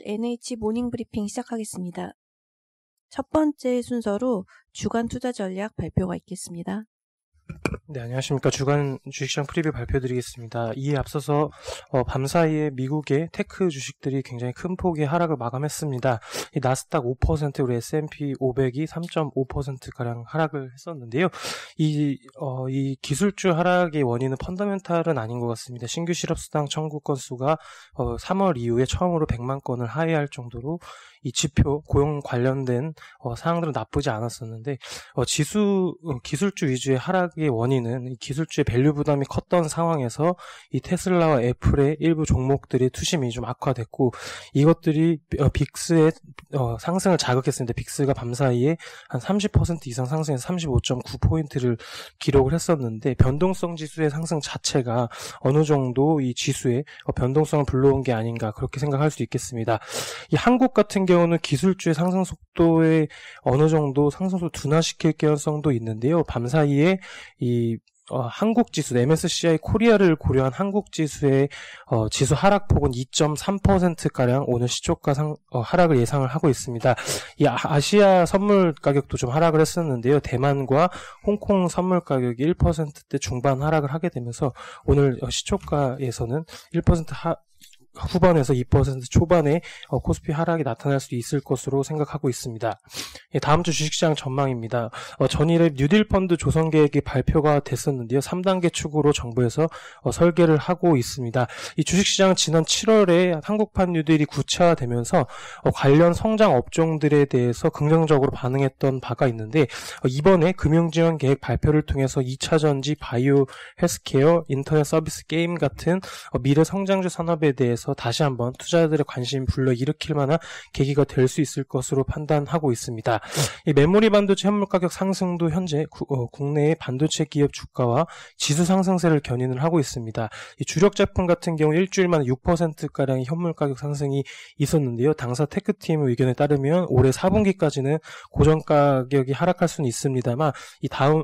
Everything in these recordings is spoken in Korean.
NH 모닝 브리핑 시작하겠습니다. 첫 번째 순서로 주간 투자 전략 발표가 있겠습니다. 네, 안녕하십니까. 주간 주식시장 프리뷰 발표드리겠습니다. 이에 앞서서 밤사이에 미국의 테크 주식들이 굉장히 큰 폭의 하락을 마감했습니다. 이 나스닥 5%, 우리 S&P 500이 3.5%가량 하락을 했었는데요. 이 기술주 하락의 원인은 펀더멘탈은 아닌 것 같습니다. 신규 실업수당 청구 건수가 3월 이후에 처음으로 100만 건을 하회할 정도로 이 지표, 고용 관련된 사항들은 나쁘지 않았었는데 기술주 위주의 하락의 원인은 이 기술주의 밸류 부담이 컸던 상황에서 이 테슬라와 애플의 일부 종목들의 투심이 좀 악화됐고 이것들이 빅스의 상승을 자극했습니다. 빅스가 밤사이에 한 30% 이상 상승해서 35.9포인트를 기록을 했었는데 변동성 지수의 상승 자체가 어느 정도 이 지수의 변동성을 불러온 게 아닌가 그렇게 생각할 수 있겠습니다. 이 한국 같은 경우는 기술주의 상승 속도에 어느 정도 상승도 둔화시킬 개연성도 있는데요. 밤사이에 이 한국 지수, MSCI 코리아를 고려한 한국 지수의 지수 하락폭은 2.3%가량 오늘 시초가 하락을 예상을 하고 있습니다. 이 아시아 선물 가격도 좀 하락을 했었는데요. 대만과 홍콩 선물 가격이 1%대 중반 하락을 하게 되면서 오늘 시초가에서는 1% 후반에서 2% 초반에 코스피 하락이 나타날 수 있을 것으로 생각하고 있습니다. 다음 주 주식시장 전망입니다. 전일에 뉴딜 펀드 조성 계획이 발표가 됐었는데요. 3단계 축으로 정부에서 설계를 하고 있습니다. 이 주식시장은 지난 7월에 한국판 뉴딜이 구체화되면서 관련 성장 업종들에 대해서 긍정적으로 반응했던 바가 있는데 이번에 금융지원 계획 발표를 통해서 2차전지, 바이오, 헬스케어, 인터넷 서비스, 게임 같은 미래 성장주 산업에 대해서 다시 한번 투자자들의 관심 불러일으킬 만한 계기가 될 수 있을 것으로 판단하고 있습니다. 이 메모리 반도체 현물 가격 상승도 현재 국내의 반도체 기업 주가와 지수 상승세를 견인을 하고 있습니다. 이 주력 제품 같은 경우 일주일 만에 6%가량의 현물 가격 상승이 있었는데요. 당사 테크팀의 의견에 따르면 올해 4분기까지는 고정 가격이 하락할 수는 있습니다만 이 다음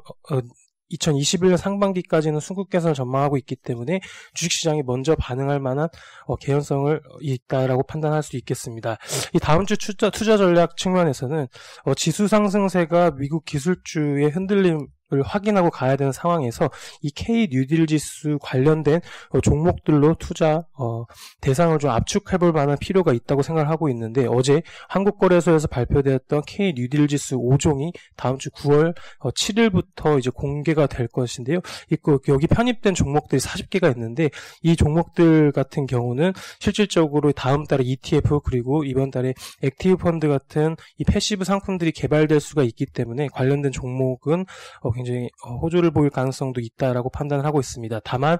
2021년 상반기까지는 순국 개선을 전망하고 있기 때문에 주식시장이 먼저 반응할 만한 개연성을 있다라고 판단할 수 있겠습니다. 이 다음 주 투자 전략 측면에서는 지수 상승세가 미국 기술주의 흔들림을 확인하고 가야 되는 상황에서 이 K 뉴딜 지수 관련된 종목들로 투자 대상을 좀 압축해볼 만한 필요가 있다고 생각을 하고 있는데 어제 한국거래소에서 발표되었던 K 뉴딜 지수 5종이 다음 주 9월 7일부터 이제 공개가 될 것인데요. 여기 편입된 종목들이 40개가 있는데 이 종목들 같은 경우는 실질적으로 다음 달에 ETF 그리고 이번 달에 액티브 펀드 같은 이 패시브 상품들이 개발될 수가 있기 때문에 관련된 종목은 굉장히 호조를 보일 가능성도 있다라고 판단을 하고 있습니다. 다만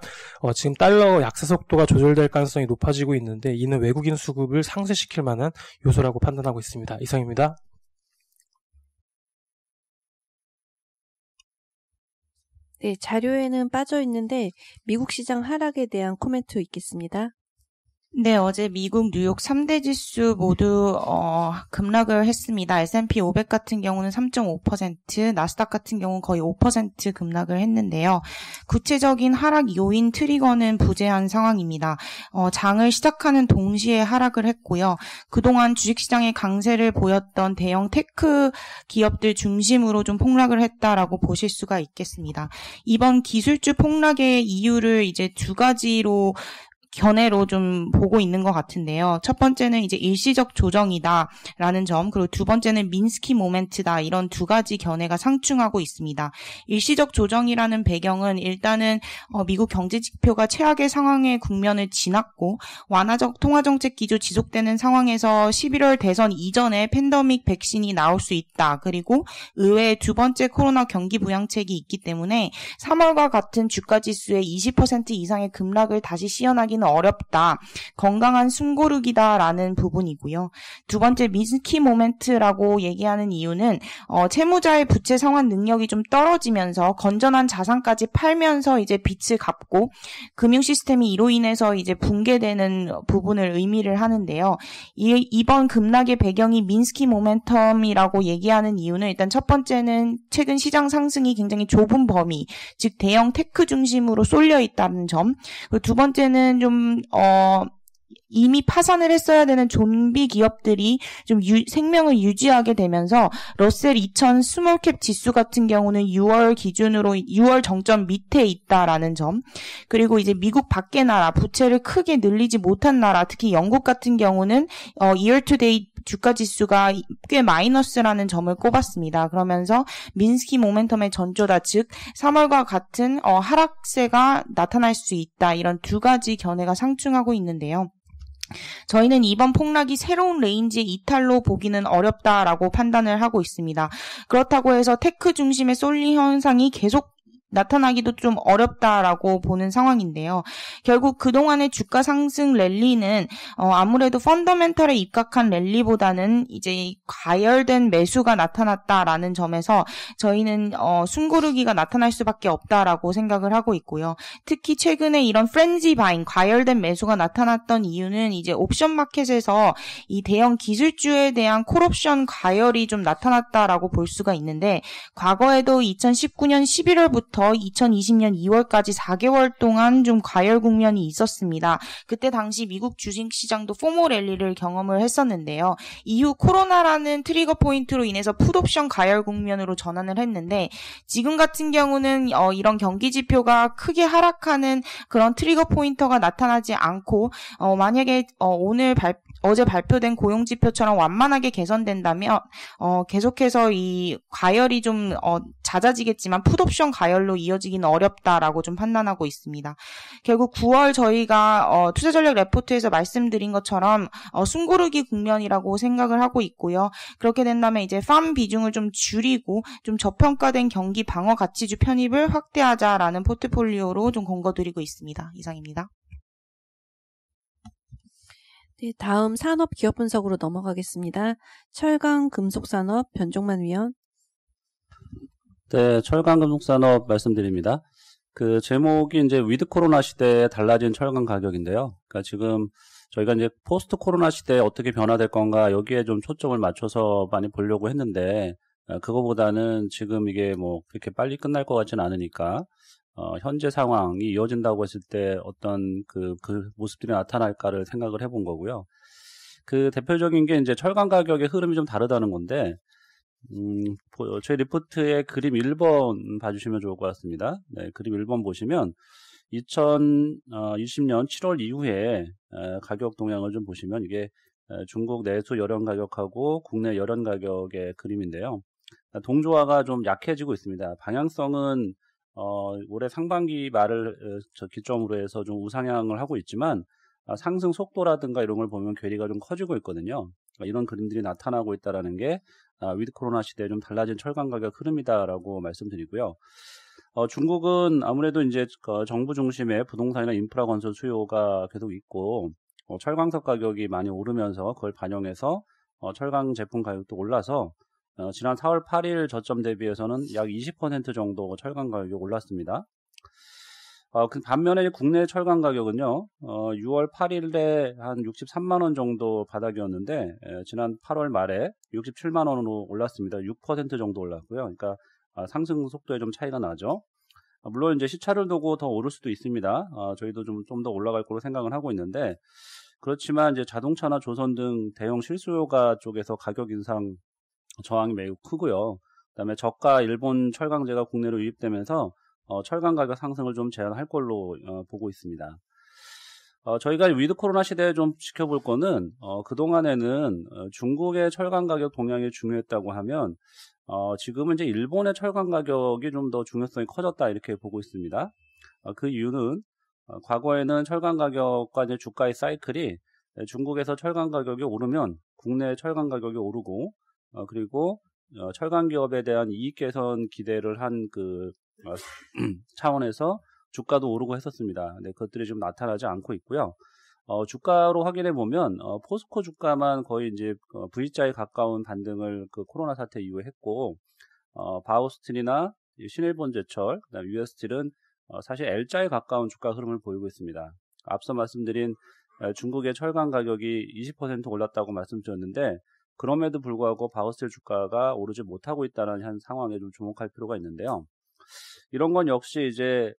지금 달러 약세 속도가 조절될 가능성이 높아지고 있는데 이는 외국인 수급을 상쇄시킬 만한 요소라고 판단하고 있습니다. 이상입니다. 네, 자료에는 빠져 있는데 미국 시장 하락에 대한 코멘트 있겠습니다. 네, 어제 미국 뉴욕 3대 지수 모두 급락을 했습니다. S&P 500 같은 경우는 3.5%, 나스닥 같은 경우는 거의 5% 급락을 했는데요. 구체적인 하락 요인 트리거는 부재한 상황입니다. 장을 시작하는 동시에 하락을 했고요. 그동안 주식시장에 강세를 보였던 대형 테크 기업들 중심으로 좀 폭락을 했다라고 보실 수가 있겠습니다. 이번 기술주 폭락의 이유를 이제 두 가지로 견해로 좀 보고 있는 것 같은데요. 첫 번째는 이제 일시적 조정이다라는 점, 그리고 두 번째는 민스키 모멘트다, 이런 두 가지 견해가 상충하고 있습니다. 일시적 조정이라는 배경은 일단은 미국 경제 지표가 최악의 상황의 국면을 지났고 완화적 통화정책 기조 지속되는 상황에서 11월 대선 이전에 팬데믹 백신이 나올 수 있다. 그리고 의외의 두 번째 코로나 경기 부양책이 있기 때문에 3월과 같은 주가지수의 20% 이상의 급락을 다시 시현하기는 어렵다. 건강한 숨고르기다라는 부분이고요. 두 번째 민스키 모멘트라고 얘기하는 이유는 채무자의 부채 상환 능력이 좀 떨어지면서 건전한 자산까지 팔면서 이제 빚을 갚고 금융 시스템이 이로 인해서 이제 붕괴되는 부분을 의미를 하는데요. 이번 급락의 배경이 민스키 모멘텀이라고 얘기하는 이유는 일단 첫 번째는 최근 시장 상승이 굉장히 좁은 범위, 즉 대형 테크 중심으로 쏠려 있다는 점. 그리고 두 번째는 좀 이미 파산을 했어야 되는 좀비 기업들이 좀 생명을 유지하게 되면서 러셀 2000 스몰캡 지수 같은 경우는 6월 기준으로 6월 정점 밑에 있다라는 점, 그리고 이제 미국 밖의 나라 부채를 크게 늘리지 못한 나라, 특히 영국 같은 경우는 year to date 주가 지수가 꽤 마이너스라는 점을 꼽았습니다. 그러면서 민스키 모멘텀의 전조다, 즉 3월과 같은 하락세가 나타날 수 있다, 이런 두 가지 견해가 상충하고 있는데요. 저희는 이번 폭락이 새로운 레인지의 이탈로 보기는 어렵다라고 판단을 하고 있습니다. 그렇다고 해서 테크 중심의 쏠림 현상이 계속 나타나기도 좀 어렵다라고 보는 상황인데요. 결국 그동안의 주가 상승 랠리는 아무래도 펀더멘털에 입각한 랠리보다는 이제 과열된 매수가 나타났다라는 점에서 저희는 숨고르기가 나타날 수밖에 없다라고 생각을 하고 있고요. 특히 최근에 이런 프렌지 바잉, 과열된 매수가 나타났던 이유는 이제 옵션 마켓에서 이 대형 기술주에 대한 콜옵션 과열이 좀 나타났다라고 볼 수가 있는데, 과거에도 2019년 11월부터 2020년 2월까지 4개월 동안 좀 과열 국면이 있었습니다. 그때 당시 미국 주식시장도 포모 랠리를 경험을 했었는데요. 이후 코로나라는 트리거 포인트로 인해서 풋옵션 과열 국면으로 전환을 했는데, 지금 같은 경우는 이런 경기 지표가 크게 하락하는 그런 트리거 포인터가 나타나지 않고 만약에 어제 발표된 고용지표처럼 완만하게 개선된다면 계속해서 이 과열이 좀 잦아지겠지만 풋옵션 과열로 이어지기는 어렵다라고 좀 판단하고 있습니다. 결국 9월 저희가 투자전략 레포트에서 말씀드린 것처럼 숨고르기 국면이라고 생각을 하고 있고요. 그렇게 된다면 이제 팜 비중을 좀 줄이고 좀 저평가된 경기 방어 가치주 편입을 확대하자라는 포트폴리오로 좀 권고드리고 있습니다. 이상입니다. 네, 다음 산업 기업 분석으로 넘어가겠습니다. 철강 금속산업 변종만 위원. 네, 철강 금속산업 말씀드립니다. 그 제목이 이제 위드 코로나 시대에 달라진 철강 가격인데요. 그러니까 지금 저희가 이제 포스트 코로나 시대에 어떻게 변화될 건가, 여기에 좀 초점을 맞춰서 많이 보려고 했는데, 그거보다는 지금 이게 뭐 그렇게 빨리 끝날 것 같지는 않으니까 현재 상황이 이어진다고 했을 때 어떤 그 모습들이 나타날까를 생각을 해본 거고요. 그 대표적인 게 이제 철강 가격의 흐름이 좀 다르다는 건데, 저희 리포트의 그림 1번 봐주시면 좋을 것 같습니다. 네, 그림 1번 보시면 2020년 7월 이후에 가격 동향을 좀 보시면 이게 중국 내수 열연 가격하고 국내 열연 가격의 그림인데요. 동조화가 좀 약해지고 있습니다. 방향성은 올해 상반기 말을 기점으로 해서 좀 우상향을 하고 있지만, 상승 속도라든가 이런 걸 보면 괴리가 좀 커지고 있거든요. 이런 그림들이 나타나고 있다는 게 위드 코로나 시대에 좀 달라진 철강 가격 흐름이다라고 말씀드리고요. 중국은 아무래도 이제 정부 중심의 부동산이나 인프라 건설 수요가 계속 있고, 철강석 가격이 많이 오르면서 그걸 반영해서 철강 제품 가격도 올라서 지난 4월 8일 저점 대비해서는 약 20% 정도 철강 가격이 올랐습니다. 그 반면에 국내 철강 가격은요, 6월 8일에 한 63만 원 정도 바닥이었는데, 지난 8월 말에 67만 원으로 올랐습니다. 6% 정도 올랐고요. 그러니까 상승 속도에 좀 차이가 나죠. 물론 이제 시차를 두고 더 오를 수도 있습니다. 저희도 좀 더 올라갈 거로 생각을 하고 있는데, 그렇지만 이제 자동차나 조선 등 대형 실수요가 쪽에서 가격 인상 저항이 매우 크고요. 그다음에 저가 일본 철강제가 국내로 유입되면서 철강 가격 상승을 좀 제한할 걸로 보고 있습니다. 저희가 위드 코로나 시대에 좀 지켜볼 거는, 그동안에는 중국의 철강 가격 동향이 중요했다고 하면, 지금은 이제 일본의 철강 가격이 좀 더 중요성이 커졌다, 이렇게 보고 있습니다. 그 이유는 과거에는 철강 가격과 이제 주가의 사이클이 중국에서 철강 가격이 오르면 국내 철강 가격이 오르고, 그리고 철강 기업에 대한 이익 개선 기대를 한 차원에서 주가도 오르고 했었습니다. 네, 그것들이 좀 나타나지 않고 있고요. 주가로 확인해 보면 포스코 주가만 거의 이제 V자에 가까운 반등을 그 코로나 사태 이후에 했고, 바오스틸이나 신일본제철, 그다음 유에스틸은 사실 L자에 가까운 주가 흐름을 보이고 있습니다. 앞서 말씀드린 중국의 철강 가격이 20% 올랐다고 말씀드렸는데, 그럼에도 불구하고 바오스틸 주가가 오르지 못하고 있다는 한 상황에 좀 주목할 필요가 있는데요. 이런 건 역시 이제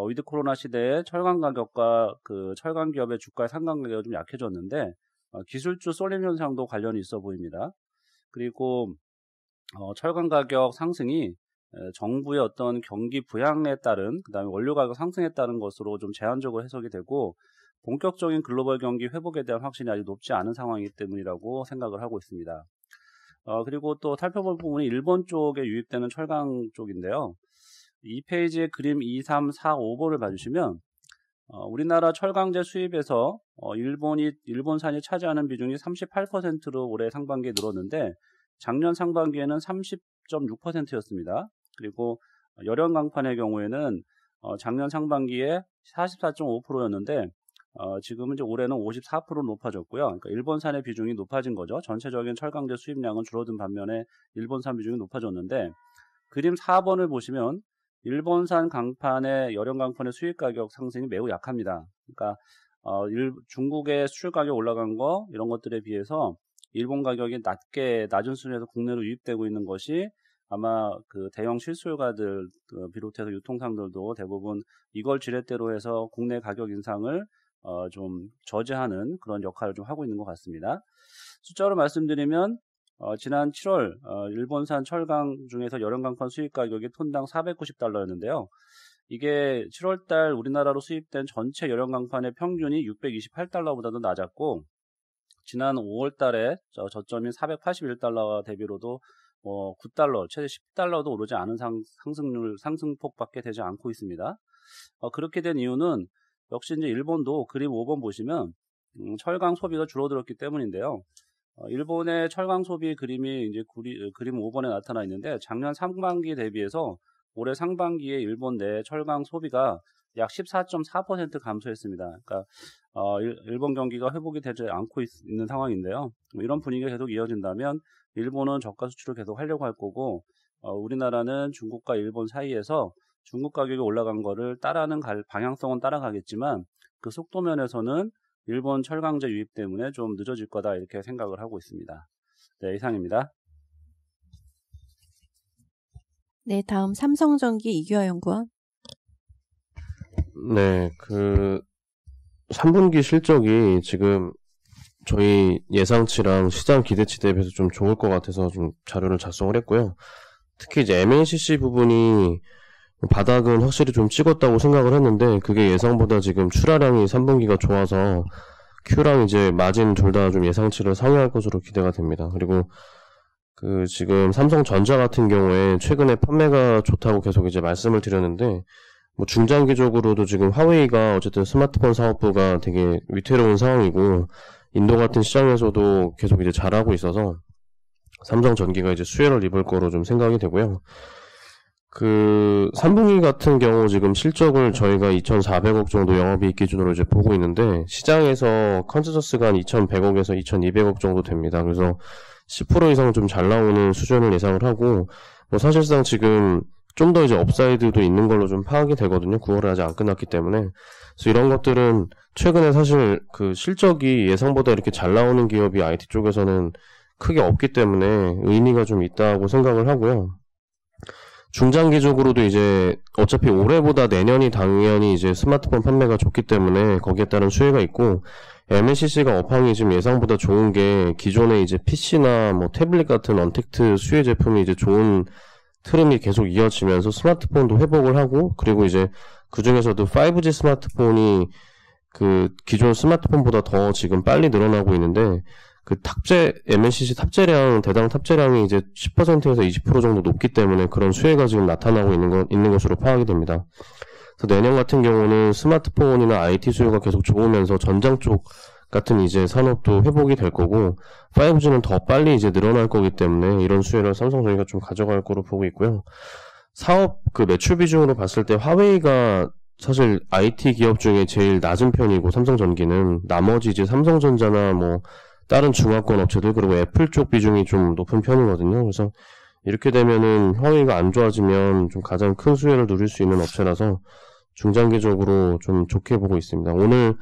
위드 코로나 시대에 철강 가격과 그 철강 기업의 주가의 상관 가격이 좀 약해졌는데 기술주 쏠림 현상도 관련이 있어 보입니다. 그리고 철강 가격 상승이 정부의 어떤 경기 부양에 따른 그다음에 원료 가격 상승에 따른 것으로 좀 제한적으로 해석이 되고 본격적인 글로벌 경기 회복에 대한 확신이 아직 높지 않은 상황이기 때문이라고 생각을 하고 있습니다. 그리고 또 살펴볼 부분이 일본 쪽에 유입되는 철강 쪽인데요. 이 페이지의 그림 2, 3, 4, 5번을 봐주시면 우리나라 철강제 수입에서 일본산이 차지하는 비중이 38%로 올해 상반기에 늘었는데 작년 상반기에는 30.6%였습니다. 그리고 열연 강판의 경우에는 작년 상반기에 44.5%였는데 지금은 이제 올해는 54%로 높아졌고요. 그러니까 일본산의 비중이 높아진 거죠. 전체적인 철강제 수입량은 줄어든 반면에 일본산 비중이 높아졌는데 그림 4번을 보시면 일본산 강판의 열연 강판의 수입 가격 상승이 매우 약합니다. 그러니까 중국의 수출 가격 올라간 거 이런 것들에 비해서 일본 가격이 낮은 수준에서 국내로 유입되고 있는 것이 아마 그 대형 실수요가들 비롯해서 유통상들도 대부분 이걸 지렛대로 해서 국내 가격 인상을 좀 저지하는 그런 역할을 좀 하고 있는 것 같습니다. 숫자로 말씀드리면 지난 7월 일본산 철강 중에서 열연강판 수입 가격이 톤당 490달러였는데요. 이게 7월달 우리나라로 수입된 전체 열연강판의 평균이 628달러보다도 낮았고 지난 5월달에 저점인 481달러 대비로도 9달러, 최대 10달러도 오르지 않은 상승폭밖에 되지 않고 있습니다. 그렇게 된 이유는 역시 이제 일본도 그림 5번 보시면 철강 소비가 줄어들었기 때문인데요. 일본의 철강 소비 그림이 이제 그림 5번에 나타나 있는데 작년 상반기 대비해서 올해 상반기에 일본 내 철강 소비가 약 14.4% 감소했습니다. 그러니까 일본 경기가 회복이 되지 않고 있는 상황인데요. 이런 분위기가 계속 이어진다면 일본은 저가 수출을 계속 하려고 할 거고 우리나라는 중국과 일본 사이에서 중국 가격이 올라간 거를 따라하는 방향성은 따라가겠지만 그 속도 면에서는 일본 철강제 유입 때문에 좀 늦어질 거다 이렇게 생각을 하고 있습니다. 네, 이상입니다. 네, 다음 삼성전기 이규하 연구원. 네, 3분기 실적이 지금 저희 예상치랑 시장 기대치 대비해서 좀 좋을 것 같아서 좀 자료를 작성을 했고요. 특히 이제 MNCC 부분이 바닥은 확실히 좀 찍었다고 생각을 했는데 그게 예상보다 지금 출하량이 3분기가 좋아서 Q랑 이제 마진 둘 다 좀 예상치를 상회할 것으로 기대가 됩니다. 그리고 지금 삼성전자 같은 경우에 최근에 판매가 좋다고 계속 이제 말씀을 드렸는데 뭐 중장기적으로도 지금 화웨이가 어쨌든 스마트폰 사업부가 되게 위태로운 상황이고 인도 같은 시장에서도 계속 이제 잘하고 있어서 삼성전기가 이제 수혜를 입을 거로 좀 생각이 되고요. 3분기 같은 경우 지금 실적을 저희가 2,400억 정도 영업이익 기준으로 이제 보고 있는데 시장에서 컨센서스가 한 2,100억에서 2,200억 정도 됩니다. 그래서 10% 이상 좀 잘 나오는 수준을 예상을 하고 뭐 사실상 지금 좀 더 이제 업사이드도 있는 걸로 좀 파악이 되거든요. 9월에 아직 안 끝났기 때문에. 그래서 이런 것들은 최근에 사실 실적이 예상보다 이렇게 잘 나오는 기업이 IT 쪽에서는 크게 없기 때문에 의미가 좀 있다고 생각을 하고요. 중장기적으로도 이제 어차피 올해보다 내년이 당연히 이제 스마트폰 판매가 좋기 때문에 거기에 따른 수혜가 있고 MNCC가 업황이 지금 예상보다 좋은 게 기존에 이제 PC나 뭐 태블릿 같은 언택트 수혜 제품이 이제 좋은 흐름이 계속 이어지면서 스마트폰도 회복을 하고 그리고 이제 그 중에서도 5G 스마트폰이 기존 스마트폰보다 더 지금 빨리 늘어나고 있는데 MNCC 대당 탑재량이 이제 10%에서 20% 정도 높기 때문에 그런 수혜가 지금 나타나고 있는 것으로 파악이 됩니다. 그래서 내년 같은 경우는 스마트폰이나 IT 수요가 계속 좋으면서 전장 쪽 같은 이제 산업도 회복이 될 거고 5G는 더 빨리 이제 늘어날 거기 때문에 이런 수혜를 삼성전기가 좀 가져갈 거로 보고 있고요. 사업 매출 비중으로 봤을 때 화웨이가 사실 IT 기업 중에 제일 낮은 편이고 삼성전기는 나머지 이제 삼성전자나 뭐 다른 중화권 업체들 그리고 애플 쪽 비중이 좀 높은 편이거든요. 그래서 이렇게 되면은 화웨이가 안 좋아지면 좀 가장 큰 수혜를 누릴 수 있는 업체라서 중장기적으로 좀 좋게 보고 있습니다. 오늘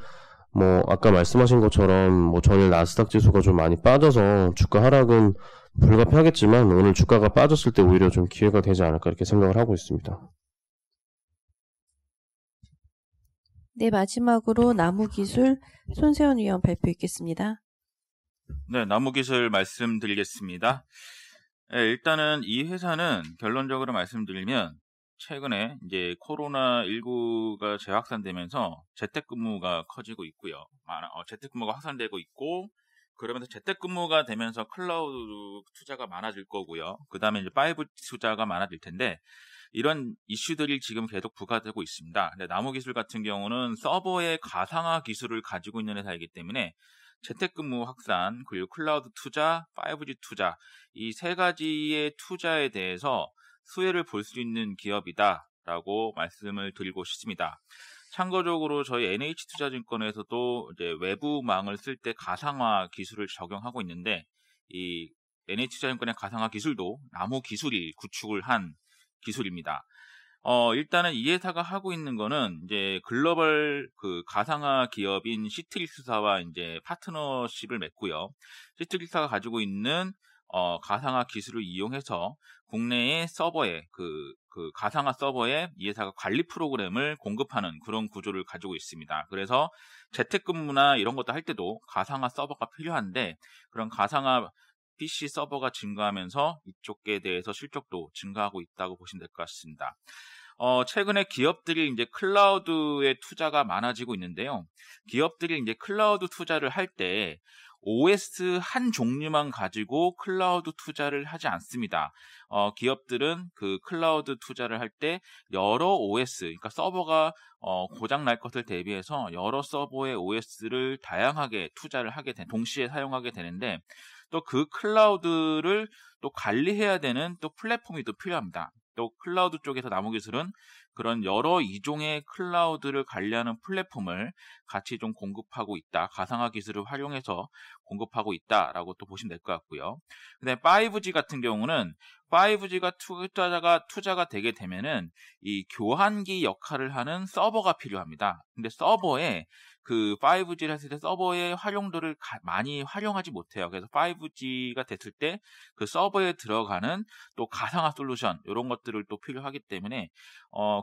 뭐 아까 말씀하신 것처럼 뭐 전일 나스닥 지수가 좀 많이 빠져서 주가 하락은 불가피하겠지만 오늘 주가가 빠졌을 때 오히려 좀 기회가 되지 않을까 이렇게 생각을 하고 있습니다. 네, 마지막으로 나무기술 손세현 위원 발표 있겠습니다. 네, 나무기술 말씀드리겠습니다. 네, 일단은 이 회사는 결론적으로 말씀드리면 최근에 이제 코로나19가 재확산되면서 재택근무가 커지고 있고요. 재택근무가 확산되고 있고, 그러면서 재택근무가 되면서 클라우드 투자가 많아질 거고요. 그 다음에 이제 5G 투자가 많아질 텐데, 이런 이슈들이 지금 계속 부과되고 있습니다. 근데 나무기술 같은 경우는 서버의 가상화 기술을 가지고 있는 회사이기 때문에 재택근무 확산, 그리고 클라우드 투자, 5G 투자, 이 세 가지의 투자에 대해서 수혜를 볼 수 있는 기업이다라고 말씀을 드리고 싶습니다. 참고적으로 저희 NH투자증권에서도 이제 외부망을 쓸 때 가상화 기술을 적용하고 있는데, 이 NH투자증권의 가상화 기술도 나무 기술이 구축을 한 기술입니다. 일단은 이 회사가 하고 있는 거는 이제 글로벌 그 가상화 기업인 시트리스사와 이제 파트너십을 맺고요. 시트리스사가 가지고 있는 가상화 기술을 이용해서 국내의 서버에 그 가상화 서버에 이 회사가 관리 프로그램을 공급하는 그런 구조를 가지고 있습니다. 그래서 재택근무나 이런 것도 할 때도 가상화 서버가 필요한데, 그런 가상화 PC 서버가 증가하면서 이쪽에 대해서 실적도 증가하고 있다고 보시면 될 것 같습니다. 최근에 기업들이 이제 클라우드에 투자가 많아지고 있는데요. 기업들이 이제 클라우드 투자를 할 때 OS 한 종류만 가지고 클라우드 투자를 하지 않습니다. 기업들은 그 클라우드 투자를 할 때 여러 OS, 그러니까 서버가 고장 날 것을 대비해서 여러 서버의 OS를 다양하게 투자를 동시에 사용하게 되는데, 또 그 클라우드를 또 관리해야 되는 또 플랫폼이 또 필요합니다. 또 클라우드 쪽에서 나무기술은 그런 여러 이종의 클라우드를 관리하는 플랫폼을 같이 좀 공급하고 있다. 가상화 기술을 활용해서 공급하고 있다라고 또 보시면 될 것 같고요. 근데 5G 같은 경우는 5G가 투자가 되게 되면은 이 교환기 역할을 하는 서버가 필요합니다. 근데 서버에 그 5G를 했을 때 서버의 활용도를 많이 활용하지 못해요. 그래서 5G가 됐을 때 그 서버에 들어가는 또 가상화 솔루션, 이런 것들을 또 필요하기 때문에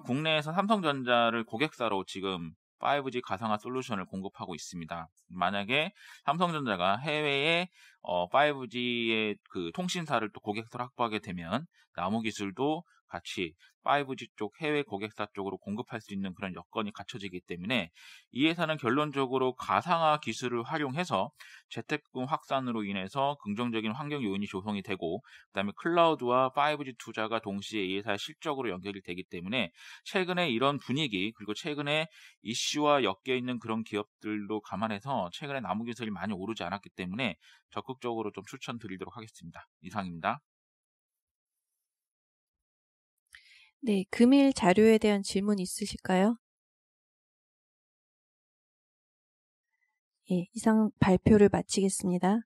국내에서 삼성전자를 고객사로 지금 5G 가상화 솔루션을 공급하고 있습니다. 만약에 삼성전자가 해외에 5G의 그 통신사를 또 고객사로 확보하게 되면 나무기술도 같이 5G 쪽 해외 고객사 쪽으로 공급할 수 있는 그런 여건이 갖춰지기 때문에 이 회사는 결론적으로 가상화 기술을 활용해서 재택근무 확산으로 인해서 긍정적인 환경 요인이 조성이 되고, 그다음에 클라우드와 5G 투자가 동시에 이 회사의 실적으로 연결이 되기 때문에 최근에 이런 분위기, 그리고 최근에 이슈와 엮여 있는 그런 기업들도 감안해서 최근에 나무기술이 많이 오르지 않았기 때문에 적극적으로 좀 추천드리도록 하겠습니다. 이상입니다. 네, 금일 자료에 대한 질문 있으실까요? 예, 이상 발표를 마치겠습니다.